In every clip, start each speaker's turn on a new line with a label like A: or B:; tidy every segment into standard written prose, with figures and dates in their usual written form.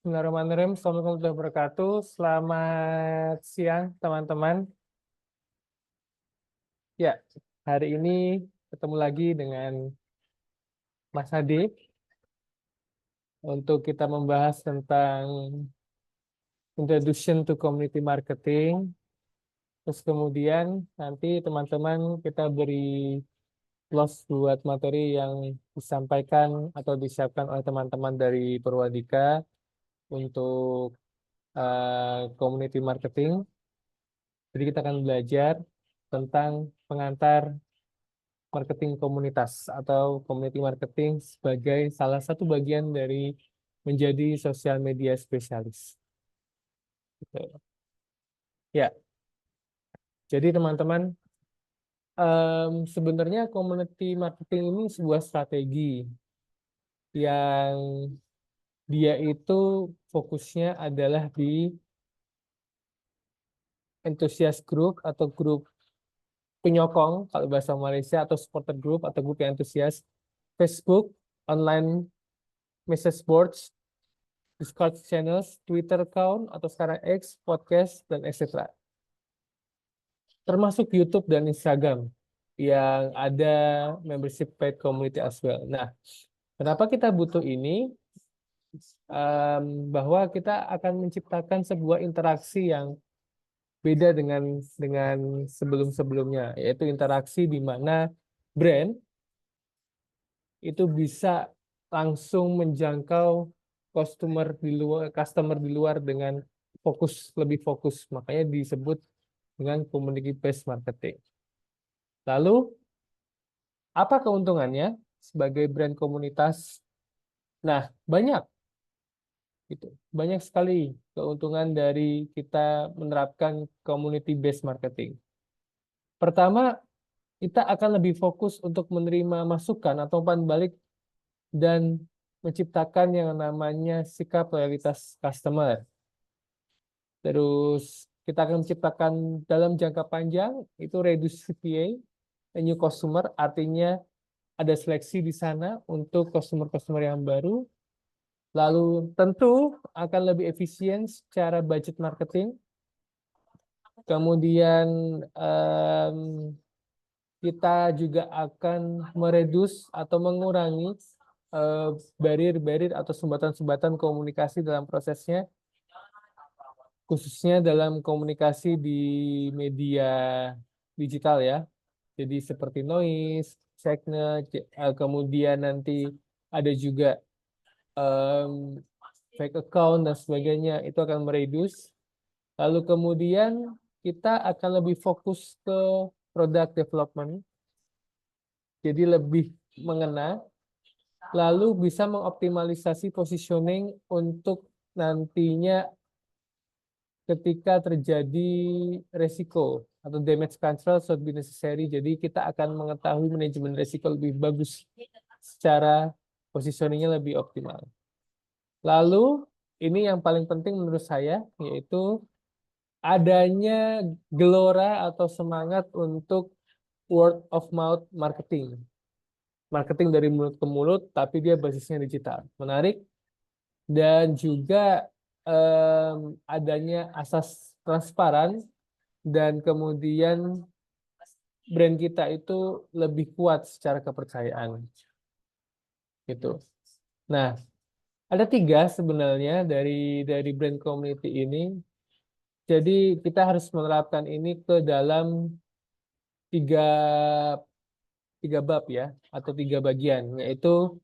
A: Bismillahirrahmanirrahim. Assalamualaikum warahmatullahi wabarakatuh. Selamat siang, teman-teman. Ya, hari ini ketemu lagi dengan Mas Hadi untuk kita membahas tentang Introduction to Community Marketing. Terus kemudian nanti teman-teman kita beri close buat materi yang disampaikan atau disiapkan oleh teman-teman dari Purwadika untuk community marketing. Jadi kita akan belajar tentang pengantar marketing komunitas atau community marketing sebagai salah satu bagian dari menjadi sosial media spesialis. Gitu. Ya, jadi teman-teman, sebenarnya community marketing ini sebuah strategi yang dia itu fokusnya adalah di enthusiast group atau grup penyokong kalau bahasa Malaysia, atau supporter group atau grup yang antusias, Facebook, online message boards, Discord channels, Twitter account, atau sekarang X, podcast, dan etc. Termasuk YouTube dan Instagram yang ada membership paid community as well. Nah, kenapa kita butuh ini? Bahwa kita akan menciptakan sebuah interaksi yang beda dengan sebelum-sebelumnya, yaitu interaksi di mana brand itu bisa langsung menjangkau customer di luar dengan lebih fokus. Makanya disebut dengan community based marketing. Lalu apa keuntungannya sebagai brand komunitas? Nah, banyak gitu. Banyak sekali keuntungan dari kita menerapkan community based marketing. Pertama, kita akan lebih fokus untuk menerima masukan atau umpan balik dan menciptakan yang namanya sikap loyalitas customer. Terus kita akan menciptakan dalam jangka panjang itu reduce CPA, new customer, artinya ada seleksi di sana untuk customer-customer yang baru. Lalu tentu akan lebih efisien secara budget marketing. Kemudian kita juga akan mereduce atau mengurangi barrier-barrier atau sumbatan-sumbatan komunikasi dalam prosesnya, khususnya dalam komunikasi di media digital ya. Jadi seperti noise, kemudian nanti ada juga fake account dan sebagainya, itu akan mereduce. Lalu kemudian kita akan lebih fokus ke product development, jadi lebih mengena, lalu bisa mengoptimalisasi positioning untuk nantinya ketika terjadi resiko atau damage control should be necessary. Jadi kita akan mengetahui manajemen resiko lebih bagus secara positioningnya lebih optimal. Lalu ini yang paling penting menurut saya, yaitu adanya gelora atau semangat untuk word of mouth marketing. Marketing dari mulut ke mulut, tapi dia basisnya digital. Menarik. Dan juga adanya asas transparan, dan kemudian brand kita itu lebih kuat secara kepercayaan. Gitu. Nah, ada 3 sebenarnya dari brand community ini. Jadi kita harus menerapkan ini ke dalam tiga bab ya, atau 3 bagian, yaitu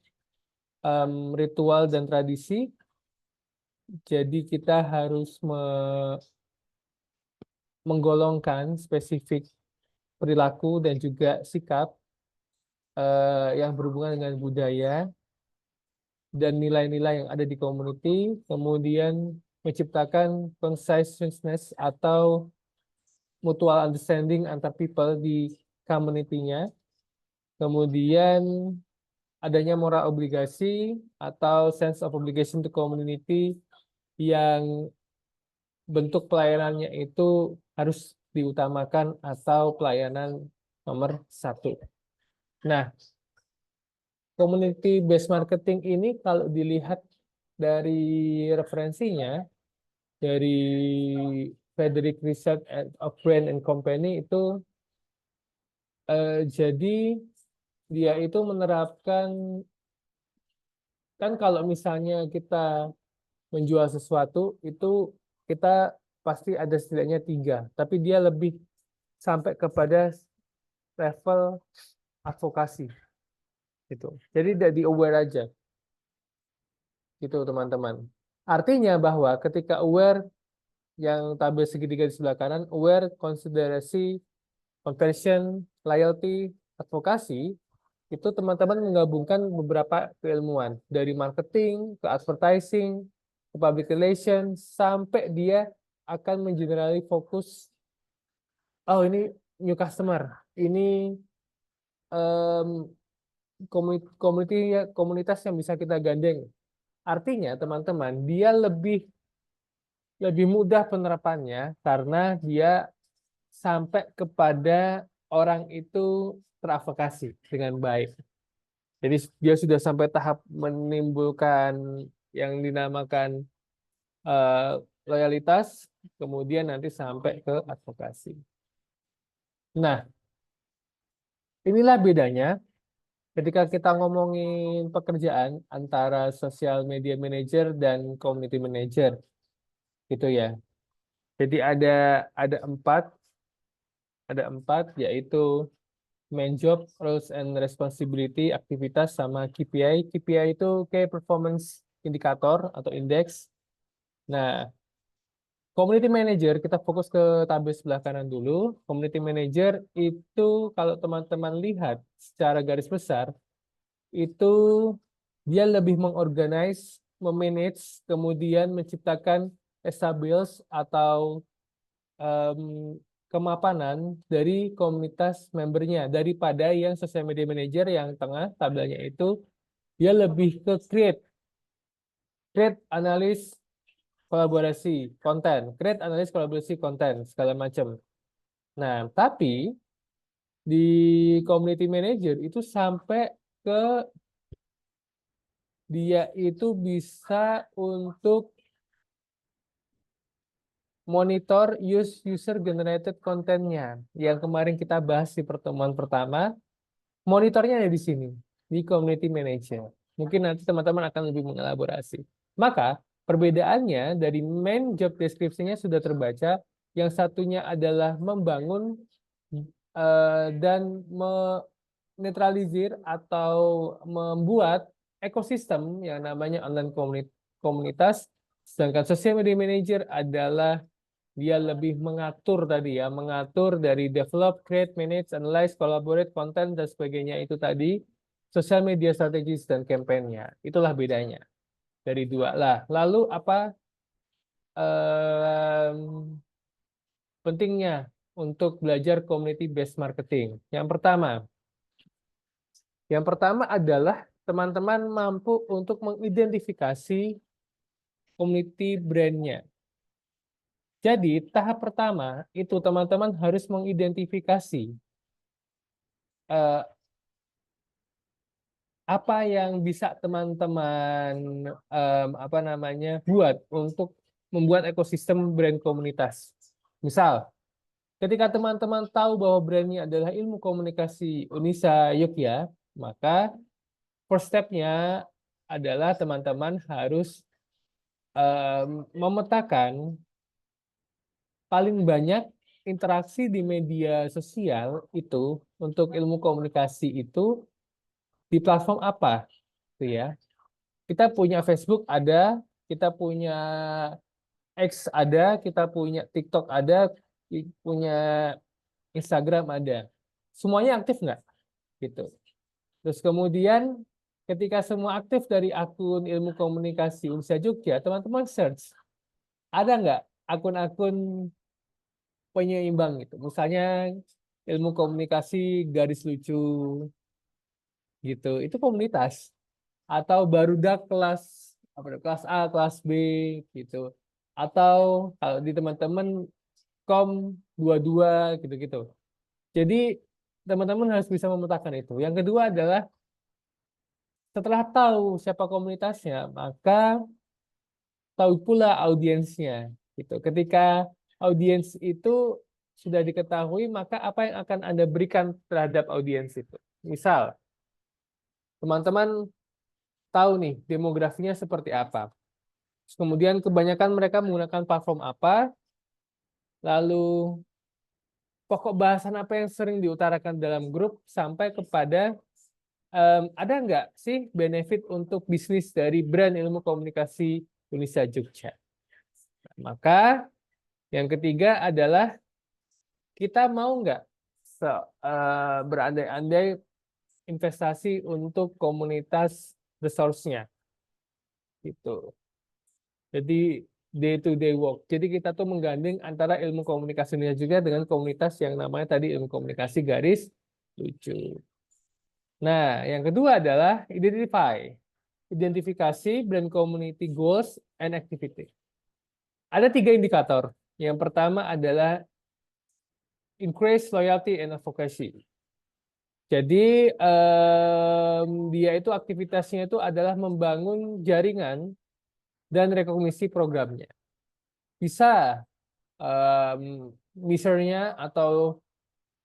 A: ritual dan tradisi. Jadi kita harus menggolongkan spesifik perilaku dan juga sikap yang berhubungan dengan budaya dan nilai-nilai yang ada di community, kemudian menciptakan consciousness atau mutual understanding antar people di community-nya, kemudian adanya moral obligasi atau sense of obligation to community yang bentuk pelayanannya itu harus diutamakan atau pelayanan nomor 1. Nah, community based marketing ini kalau dilihat dari referensinya dari Frederick Research of Brand and Company itu jadi dia itu menerapkan, kan kalau misalnya kita menjual sesuatu itu kita pasti ada setidaknya 3, tapi dia lebih sampai kepada level advokasi gitu. Jadi dari aware aja gitu teman-teman. Artinya bahwa ketika aware yang tabel segitiga di sebelah kanan, aware, konsiderasi, conversion, loyalty, advokasi, itu teman-teman menggabungkan beberapa keilmuan dari marketing ke advertising ke public relations sampai dia akan mengenerali fokus, oh ini new customer, ini komunitas yang bisa kita gandeng. Artinya teman-teman dia lebih mudah penerapannya karena dia sampai kepada orang itu teradvokasi dengan baik. Jadi dia sudah sampai tahap menimbulkan yang dinamakan loyalitas, kemudian nanti sampai ke advokasi. Nah, inilah bedanya ketika kita ngomongin pekerjaan antara social media manager dan community manager, gitu ya. Jadi ada empat yaitu main job, roles and responsibility, aktivitas sama KPI. KPI itu Key Performance Indicator atau indeks. Nah, community manager kita fokus ke tabel sebelah kanan dulu. Community manager itu kalau teman-teman lihat secara garis besar itu dia lebih mengorganize, memanage, kemudian menciptakan establish atau kemapanan dari komunitas membernya daripada yang social media manager yang tengah tabelnya itu dia lebih ke create analis kolaborasi konten, create analis kolaborasi konten segala macam. Nah, tapi di community manager itu sampai ke dia itu bisa untuk monitor user generated kontennya yang kemarin kita bahas di pertemuan pertama. Monitornya ada di sini, di community manager. Mungkin nanti teman-teman akan lebih mengelaborasi. Maka perbedaannya dari main job description-nya sudah terbaca, yang satunya adalah membangun dan menetralisir atau membuat ekosistem yang namanya online komunitas, sedangkan social media manager adalah dia lebih mengatur tadi ya, mengatur dari develop, create, manage, analyze, collaborate, content, dan sebagainya itu tadi, social media strategies dan campaign-nya. Itulah bedanya dari dua lah. Lalu apa pentingnya untuk belajar community based marketing? Yang pertama adalah teman-teman mampu untuk mengidentifikasi community brand-nya. Jadi, tahap pertama itu teman-teman harus mengidentifikasi apa yang bisa teman-teman buat untuk membuat ekosistem brand komunitas. Misal, ketika teman-teman tahu bahwa brandnya adalah ilmu komunikasi Unisa Yogya, maka first step-nya adalah teman-teman harus memetakan paling banyak interaksi di media sosial itu untuk ilmu komunikasi itu di platform apa, gitu ya. Kita punya Facebook ada, kita punya X ada, kita punya TikTok ada, punya Instagram ada. Semuanya aktif nggak? Gitu. Terus kemudian ketika semua aktif dari akun ilmu komunikasi Unsa Jogja, teman-teman search. Ada nggak akun-akun penyeimbang gitu? Misalnya ilmu komunikasi garis lucu gitu. Itu komunitas. Atau barudak kelas kelas A, kelas B gitu. Atau kalau di teman-teman kom 22 gitu-gitu. Jadi teman-teman harus bisa memetakan itu. Yang kedua adalah setelah tahu siapa komunitasnya, maka tahu pula audiensnya. Gitu. Ketika audiens itu sudah diketahui, maka apa yang akan Anda berikan terhadap audiens itu? Misal, teman-teman tahu nih demografinya seperti apa. Kemudian kebanyakan mereka menggunakan platform apa, lalu pokok bahasan apa yang sering diutarakan dalam grup sampai kepada ada nggak sih benefit untuk bisnis dari brand ilmu komunikasi Indonesia Jogja. Maka yang ketiga adalah kita mau nggak berandai-andai investasi untuk komunitas resource-nya. Gitu. Jadi day to day work. Jadi kita tuh menggandeng antara ilmu komunikasinya juga dengan komunitas yang namanya tadi ilmu komunikasi garis lucu. Nah, yang kedua adalah identify. Identifikasi brand community goals and activity. Ada 3 indikator. Yang pertama adalah increase loyalty and advocacy. Jadi dia itu aktivitasnya itu adalah membangun jaringan dan rekognisi programnya. Bisa measure-nya atau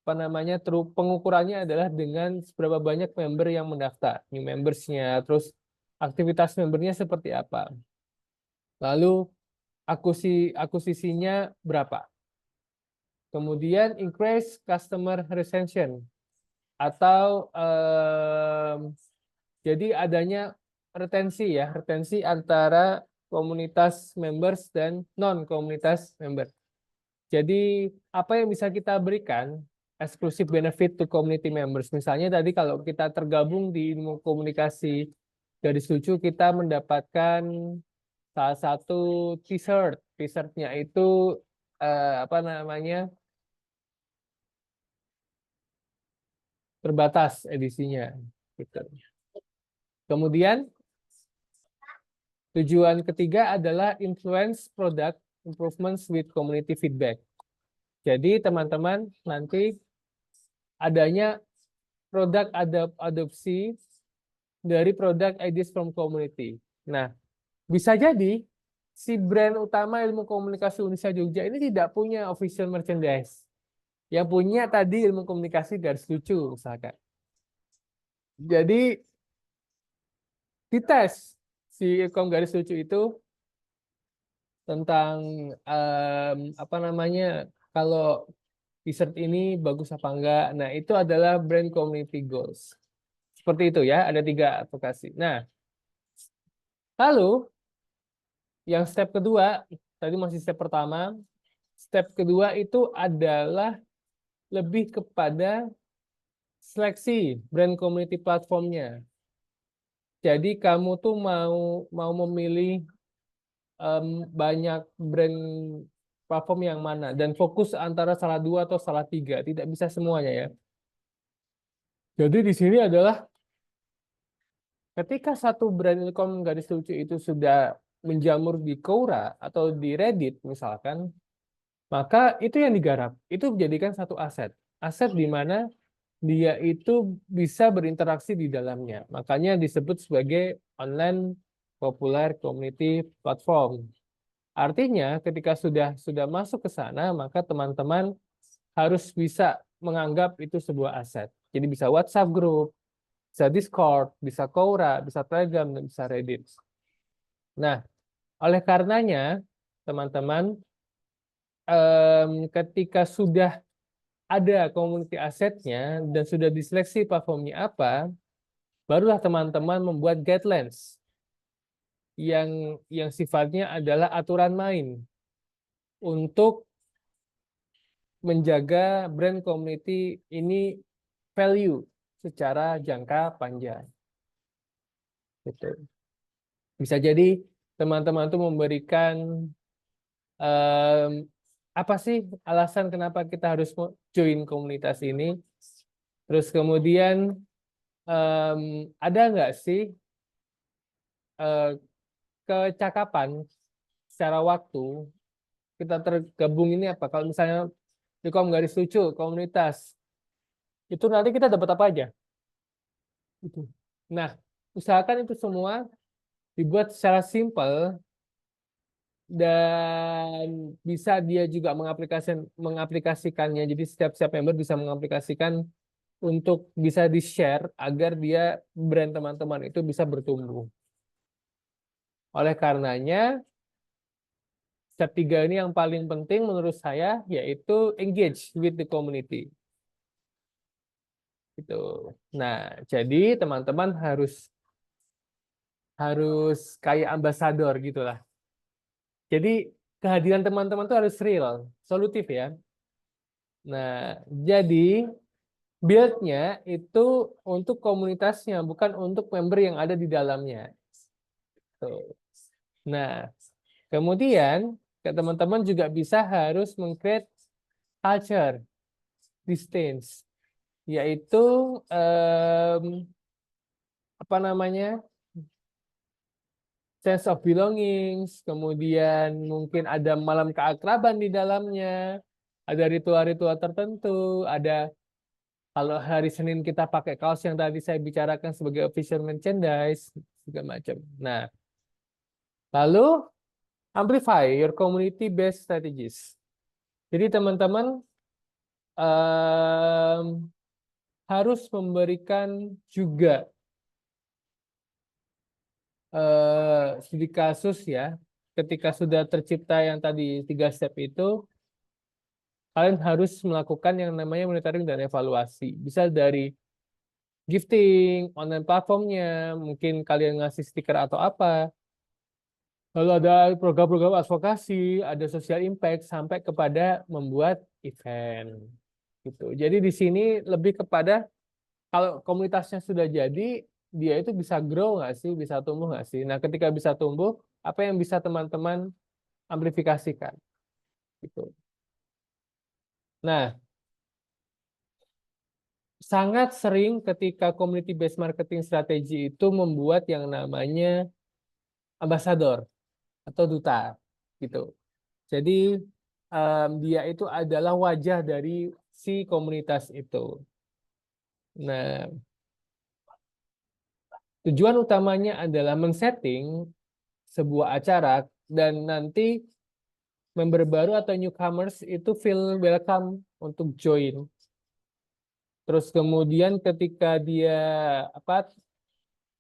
A: apa namanya pengukurannya adalah dengan seberapa banyak member yang mendaftar, new members-nya, terus aktivitas membernya seperti apa. Lalu akuisisinya berapa. Kemudian increase customer retention atau jadi adanya retensi antara komunitas members dan non komunitas member. Jadi apa yang bisa kita berikan exclusive benefit to community members. Misalnya tadi kalau kita tergabung di ilmu komunikasi garis lucu, kita mendapatkan salah satu t-shirt. T-shirtnya itu apa namanya terbatas edisinya. Gitu. Kemudian tujuan ketiga adalah influence product improvements with community feedback. Jadi teman-teman nanti adanya produk adopsi dari produk ideas from community. Nah, bisa jadi si brand utama ilmu komunikasi Indonesia Jogja ini tidak punya official merchandise. Yang punya tadi ilmu komunikasi garis lucu misalkan. Jadi dites si ilkom garis lucu itu tentang apa namanya kalau t-shirt ini bagus apa enggak. Nah, itu adalah brand community goals. Seperti itu ya, ada 3 advokasi. Nah, lalu yang step kedua, tadi masih step pertama, step kedua itu adalah lebih kepada seleksi brand community platformnya. Jadi kamu tuh mau memilih banyak brand platform yang mana dan fokus antara salah 2 atau salah 3, tidak bisa semuanya ya. Jadi di sini adalah ketika satu brand ilkom garis lucu itu sudah menjamur di Quora atau di Reddit misalkan, maka itu yang digarap, itu dijadikan satu aset. Aset di mana dia itu bisa berinteraksi di dalamnya. Makanya disebut sebagai online popular community platform. Artinya ketika sudah masuk ke sana, maka teman-teman harus bisa menganggap itu sebuah aset. Jadi bisa WhatsApp group, bisa Discord, bisa Quora, bisa Telegram, dan bisa Reddit. Nah, oleh karenanya, teman-teman, ketika sudah ada community asetnya dan sudah diseleksi platformnya apa, barulah teman-teman membuat guidelines yang sifatnya adalah aturan main untuk menjaga brand community ini value secara jangka panjang. Gitu. Bisa jadi teman-teman tuh memberikan apa sih alasan kenapa kita harus join komunitas ini. Terus kemudian ada nggak sih kecakapan secara waktu kita tergabung ini apa? Kalau misalnya di garis lucu komunitas itu nanti kita dapat apa aja? Itu. Nah, usahakan itu semua dibuat secara simpel dan bisa dia juga mengaplikasikannya. Jadi setiap member bisa mengaplikasikan untuk bisa di-share agar dia brand teman-teman itu bisa bertumbuh. Oleh karenanya, step 3 ini yang paling penting menurut saya, yaitu engage with the community. Gitu. Nah, jadi teman-teman harus kayak ambasador gitulah. Jadi kehadiran teman-teman itu harus real, solutif ya. Nah, jadi build-nya itu untuk komunitasnya, bukan untuk member yang ada di dalamnya. Tuh. Nah, kemudian teman-teman juga bisa harus meng-create culture distance, yaitu apa namanya, sense of belongings, kemudian mungkin ada malam keakraban di dalamnya, ada ritual-ritual tertentu, ada kalau hari Senin kita pakai kaos yang tadi saya bicarakan sebagai official merchandise, segala macam. Nah, lalu amplify your community-based strategies. Jadi teman-teman harus memberikan juga studi kasus ya, ketika sudah tercipta yang tadi 3 step itu, kalian harus melakukan yang namanya monitoring dan evaluasi. Bisa dari gifting, online platformnya, mungkin kalian ngasih stiker atau apa. Lalu ada program-program advokasi, ada social impact, sampai kepada membuat event. Gitu. Jadi di sini lebih kepada kalau komunitasnya sudah jadi, dia itu bisa grow nggak sih, bisa tumbuh nggak sih? Nah, ketika bisa tumbuh, apa yang bisa teman-teman amplifikasikan? Gitu. Nah, sangat sering ketika community based marketing strategi itu membuat yang namanya ambassador atau duta, gitu. Jadi dia itu adalah wajah dari si komunitas itu. Nah, tujuan utamanya adalah men-setting sebuah acara dan nanti member baru atau newcomers itu feel welcome untuk join. Terus kemudian ketika dia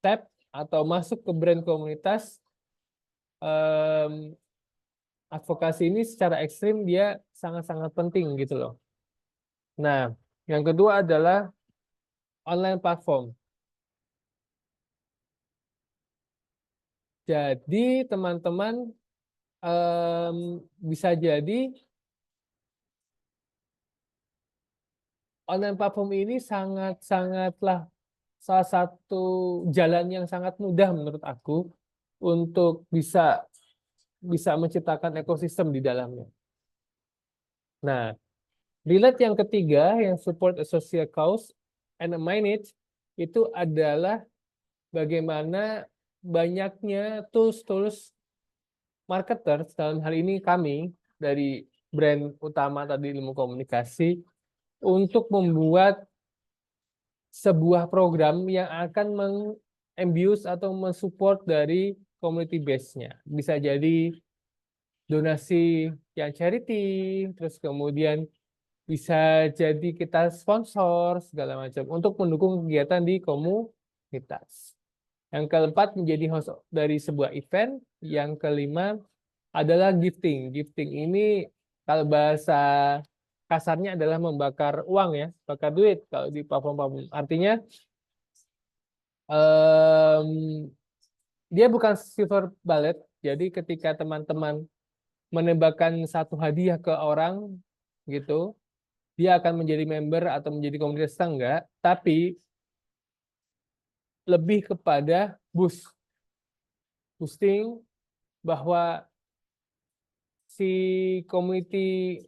A: tap atau masuk ke brand komunitas, advokasi ini secara ekstrim dia sangat-sangat penting gitu loh. Nah, yang kedua adalah online platform. Jadi teman-teman bisa jadi online platform ini sangatlah salah satu jalan yang sangat mudah menurut aku untuk bisa menciptakan ekosistem di dalamnya. Nah, relate yang ketiga yang support a social cause and manage itu adalah bagaimana banyaknya tools marketers, dalam hal ini kami dari brand utama tadi ilmu komunikasi, untuk membuat sebuah program yang akan meng-embuse atau mensupport dari community base-nya. Bisa jadi donasi yang charity, terus kemudian bisa jadi kita sponsor segala macam untuk mendukung kegiatan di komunitas. Yang keempat menjadi host dari sebuah event. Yang kelima adalah gifting. Gifting ini kalau bahasa kasarnya adalah membakar uang ya, bakar duit kalau di platform-platform. Artinya dia bukan silver bullet. Jadi ketika teman-teman menembakkan satu hadiah ke orang gitu, dia akan menjadi member atau menjadi komunitas enggak, tapi lebih kepada boosting bahwa si community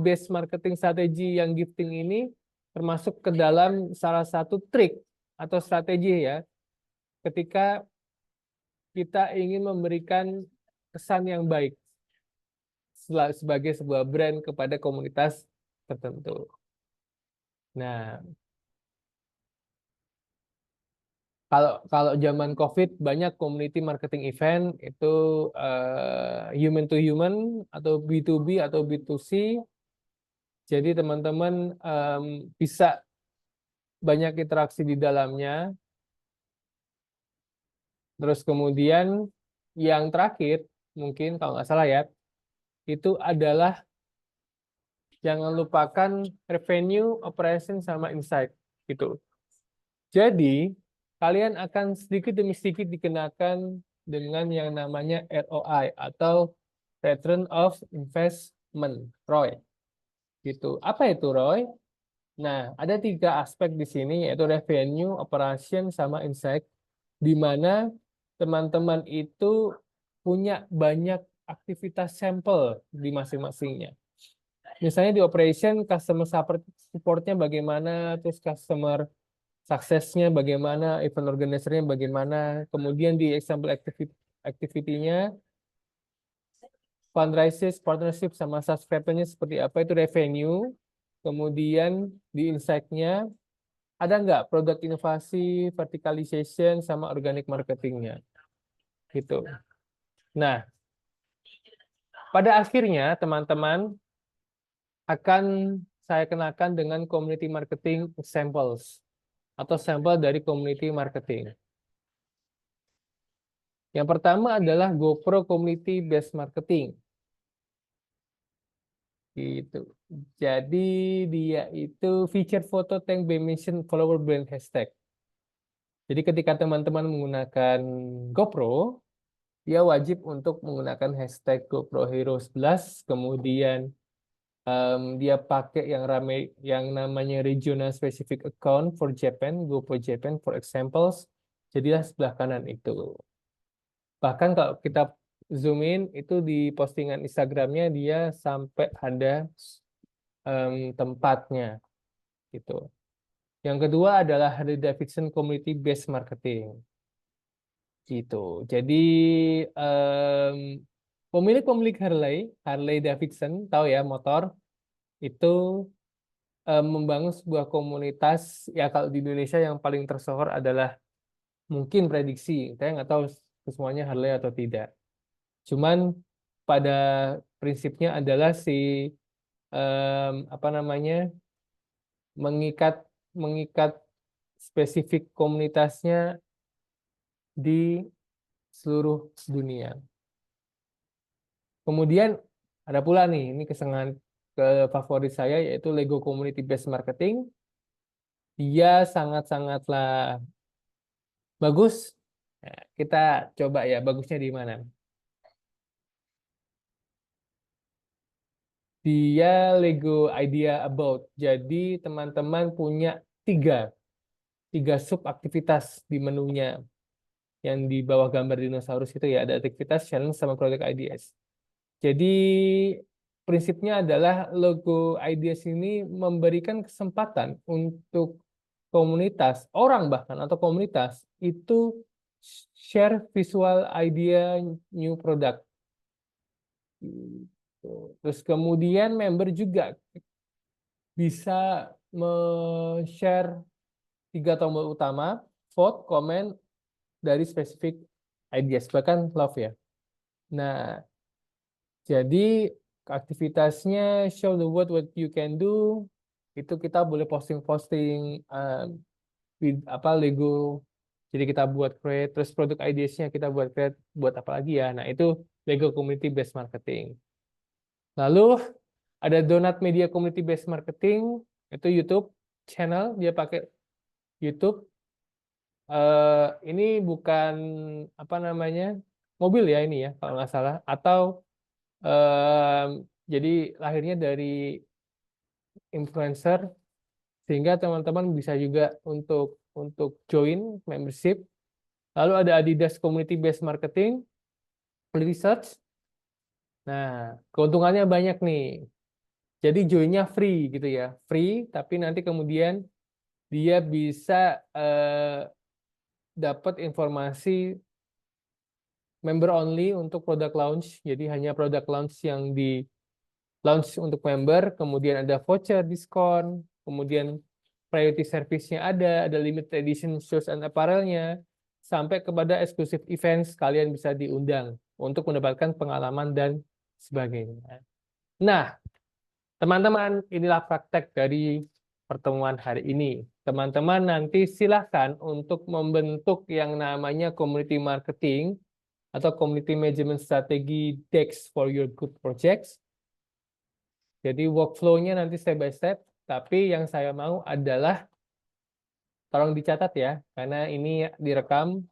A: based marketing strategi yang gifting ini termasuk ke dalam salah satu trik atau strategi ya, ketika kita ingin memberikan kesan yang baik sebagai sebuah brand kepada komunitas tertentu. Nah, kalau zaman COVID banyak community marketing event itu human to human atau B2B atau B2C. Jadi teman-teman bisa banyak interaksi di dalamnya. Terus kemudian yang terakhir mungkin kalau nggak salah ya, itu adalah jangan lupakan revenue, operation, sama insight gitu. Jadi kalian akan sedikit demi sedikit dikenakan dengan yang namanya ROI atau Return of Investment, ROI. Gitu. Apa itu ROI? Nah, ada 3 aspek di sini yaitu revenue, operation, sama insight, di mana teman-teman itu punya banyak aktivitas sampel di masing-masingnya. Misalnya di operation, customer support-nya bagaimana, terus customer suksesnya bagaimana, event organizer-nya bagaimana, kemudian di example activity-nya, fundraising, partnership, sama subscriber-nya seperti apa, itu revenue. Kemudian di insight-nya, ada nggak produk inovasi, verticalization, sama organic marketing-nya. Gitu. Nah, pada akhirnya teman-teman akan saya kenakan dengan community marketing samples atau sampel dari community marketing. Yang pertama adalah GoPro Community Based Marketing. Gitu. Jadi dia itu feature foto tank by mention follower brand hashtag. Jadi ketika teman-teman menggunakan GoPro, dia wajib untuk menggunakan hashtag GoPro Hero 11, kemudian dia pakai yang ramai yang namanya regional specific account for Japan, GoPro Japan for examples. Jadilah sebelah kanan itu. Bahkan kalau kita zoom in, itu di postingan Instagramnya dia sampai ada tempatnya. Gitu. Yang kedua adalah Harley Davidson Community Based Marketing. Gitu. Jadi pemilik Harley Davidson, tahu ya motor, itu membangun sebuah komunitas, ya kalau di Indonesia yang paling tersohor adalah mungkin prediksi, saya nggak tahu semuanya Harley atau tidak. Cuman pada prinsipnya adalah si apa namanya mengikat mengikat spesifik komunitasnya di seluruh dunia. Kemudian ada pula nih, ini kesenangan ke favorit saya yaitu Lego Community Based Marketing. Dia sangat-sangatlah bagus. Nah, kita coba ya bagusnya di mana. Dia Lego Idea About. Jadi teman-teman punya tiga sub aktivitas di menunya yang di bawah gambar dinosaurus itu ya, ada aktivitas, challenge, sama product ideas. Jadi prinsipnya adalah logo ideas ini memberikan kesempatan untuk komunitas, orang bahkan atau komunitas itu share visual idea new product. Terus kemudian member juga bisa share 3 tombol utama, vote, comment dari spesifik ideas, bahkan love ya. Nah, jadi aktivitasnya show the world what you can do, itu kita boleh posting-posting Lego. Jadi kita buat create, terus produk ideasnya kita buat create, buat apa lagi ya. Nah, itu Lego Community Based Marketing. Lalu ada Donut Media Community Based Marketing, itu YouTube channel, dia pakai YouTube. Ini bukan apa namanya mobil ya ini ya kalau nggak salah, atau jadi lahirnya dari influencer, sehingga teman-teman bisa juga untuk join membership. Lalu ada Adidas Community Based Marketing Research. Nah, keuntungannya banyak nih. Jadi joinnya free gitu ya, free, tapi nanti kemudian dia bisa dapat informasi member only untuk produk launch. Jadi hanya produk launch yang di launch untuk member, kemudian ada voucher diskon, kemudian priority service-nya ada limited edition shoes and apparel-nya, sampai kepada exclusive events kalian bisa diundang untuk mendapatkan pengalaman dan sebagainya. Nah, teman-teman, inilah praktek dari pertemuan hari ini. Teman-teman nanti silahkan untuk membentuk yang namanya community marketing atau community management strategi decks for your good projects. Jadi workflow-nya nanti step by step, tapi yang saya mau adalah, tolong dicatat ya, karena ini direkam.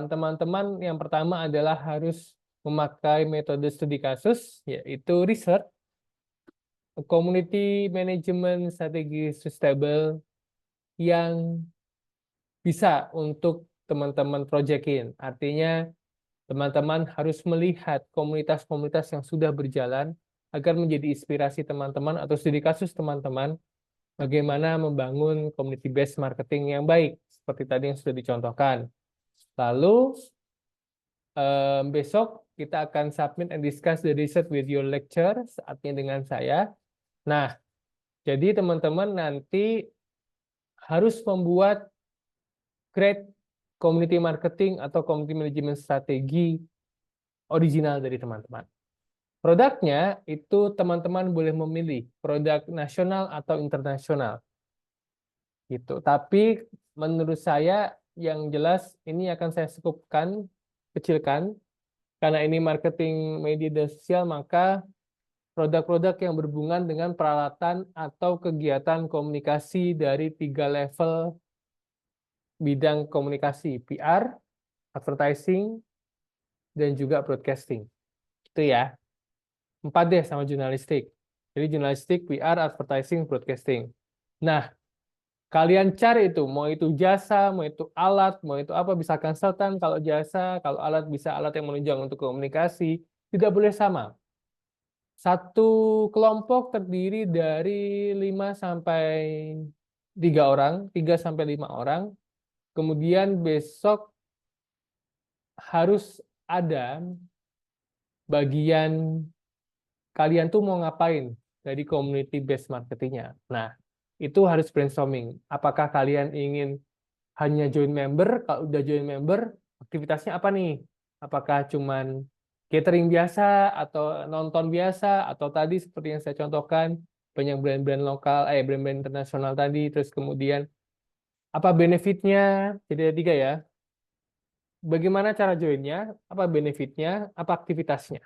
A: Teman-teman yang pertama adalah harus memakai metode studi kasus, yaitu research, community management strategi sustainable yang bisa untuk teman-teman projectin. Artinya teman-teman harus melihat komunitas-komunitas yang sudah berjalan agar menjadi inspirasi teman-teman atau studi kasus teman-teman bagaimana membangun community based marketing yang baik seperti tadi yang sudah dicontohkan. Lalu besok kita akan submit and discuss the research with your lecture, saatnya dengan saya. Nah, jadi teman-teman nanti harus membuat great community marketing atau community management strategi original dari teman-teman. Produknya itu teman-teman boleh memilih produk nasional atau internasional. Gitu. Tapi menurut saya yang jelas ini akan saya skupkan, kecilkan, karena ini marketing media sosial, maka produk-produk yang berhubungan dengan peralatan atau kegiatan komunikasi dari 3 level bidang komunikasi, PR, advertising, dan juga broadcasting. Itu ya. 4 deh sama jurnalistik. Jadi jurnalistik, PR, advertising, broadcasting. Nah, kalian cari itu, mau itu jasa, mau itu alat, mau itu apa, bisa konsultan kalau jasa, kalau alat bisa alat yang menunjang untuk komunikasi, tidak boleh sama. Satu kelompok terdiri dari 5 sampai 3 orang, 3 sampai 5 orang. Kemudian besok harus ada bagian kalian tuh mau ngapain dari community based marketingnya. Nah, itu harus brainstorming. Apakah kalian ingin hanya join member? Kalau udah join member, aktivitasnya apa nih? Apakah cuman catering biasa atau nonton biasa atau tadi seperti yang saya contohkan banyak brand-brand lokal, brand-brand internasional tadi, terus kemudian apa benefitnya? Jadi ada 3 ya. Bagaimana cara joinnya? Apa benefitnya? Apa aktivitasnya?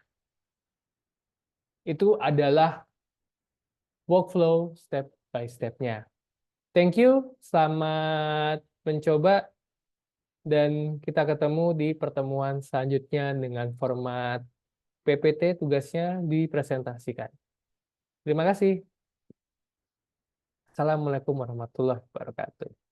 A: Itu adalah workflow step by step-nya. Thank you, selamat mencoba, dan kita ketemu di pertemuan selanjutnya dengan format PPT, tugasnya dipresentasikan. Terima kasih. Assalamualaikum warahmatullahi wabarakatuh.